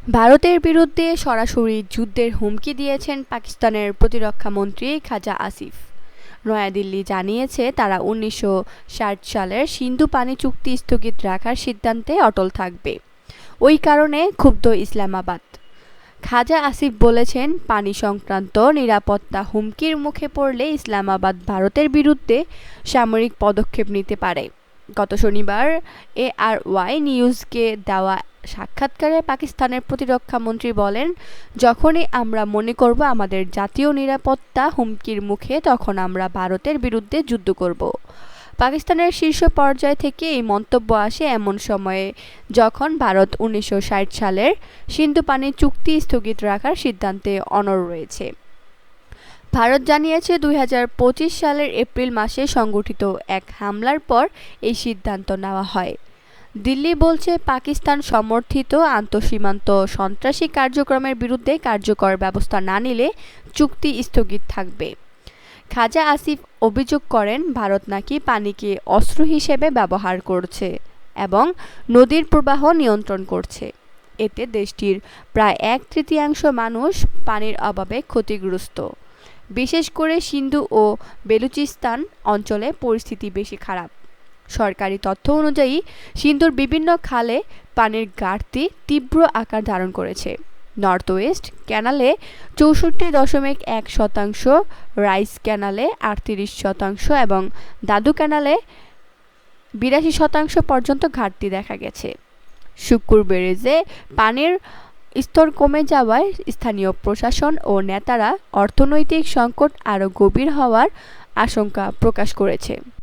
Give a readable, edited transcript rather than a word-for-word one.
ভারতের বিরুদ্ধে সরাসরি যুদ্ধের হুমকি দিয়েছেন পাকিস্তানের প্রতিরক্ষা মন্ত্রী খাজা আসিফ। নয়াদিল্লি জানিয়েছে তারা ১৯৬০ সালের সিন্ধু পানি চুক্তি স্থগিত রাখার সিদ্ধান্তে অটল থাকবে। ওই কারণে ক্ষুব্ধ ইসলামাবাদ। খাজা আসিফ বলেছেন, পানি সংক্রান্ত নিরাপত্তা হুমকির মুখে পড়লে ইসলামাবাদ ভারতের বিরুদ্ধে সামরিক পদক্ষেপ নিতে পারে। গত শনিবার এআরওয়াই নিউজকে দেওয়া সাক্ষাৎকারে পাকিস্তানের প্রতিরক্ষা মন্ত্রী বলেন, যখনই আমরা মনে করব আমাদের জাতীয় নিরাপত্তা হুমকির মুখে, তখন আমরা ভারতের বিরুদ্ধে যুদ্ধ করব। পাকিস্তানের শীর্ষ পর্যায় থেকে এই মন্তব্য আসে এমন সময়ে যখন ভারত ১৯৬০ সালের সিন্ধু পানি চুক্তি স্থগিত রাখার সিদ্ধান্তে অনড় রয়েছে। ভারত জানিয়েছে ২০২৫ সালের এপ্রিল মাসে সংগঠিত এক হামলার পর এই সিদ্ধান্ত নেওয়া হয়। দিল্লি বলছে, পাকিস্তান সমর্থিত আন্তঃসীমান্ত সন্ত্রাসী কার্যক্রমের বিরুদ্ধে কার্যকর ব্যবস্থা না নিলে চুক্তি স্থগিত থাকবে। খাজা আসিফ অভিযোগ করেন, ভারত নাকি পানিকে অস্ত্র হিসেবে ব্যবহার করছে এবং নদীর প্রবাহ নিয়ন্ত্রণ করছে। এতে দেশটির প্রায় ১/৩ মানুষ পানির অভাবে ক্ষতিগ্রস্ত। বিশেষ করে সিন্ধু ও বেলুচিস্তান অঞ্চলে পরিস্থিতি বেশি খারাপ। সরকারি তথ্য অনুযায়ী সিন্ধুর বিভিন্ন খালে পানির ঘাটতি তীব্র আকার ধারণ করেছে। নর্থ ওয়েস্ট ক্যানালে ৬৪.১%, রাইস ক্যানালে ৩৮% এবং দাদু ক্যানালে ৮২% পর্যন্ত ঘাটতি দেখা গেছে। শুক্কুর ব্যারেজে পানির স্তর কমে যাওয়ায় স্থানীয় প্রশাসন ও নেতারা অর্থনৈতিক সংকট আরও গভীর হওয়ার আশঙ্কা প্রকাশ করেছে।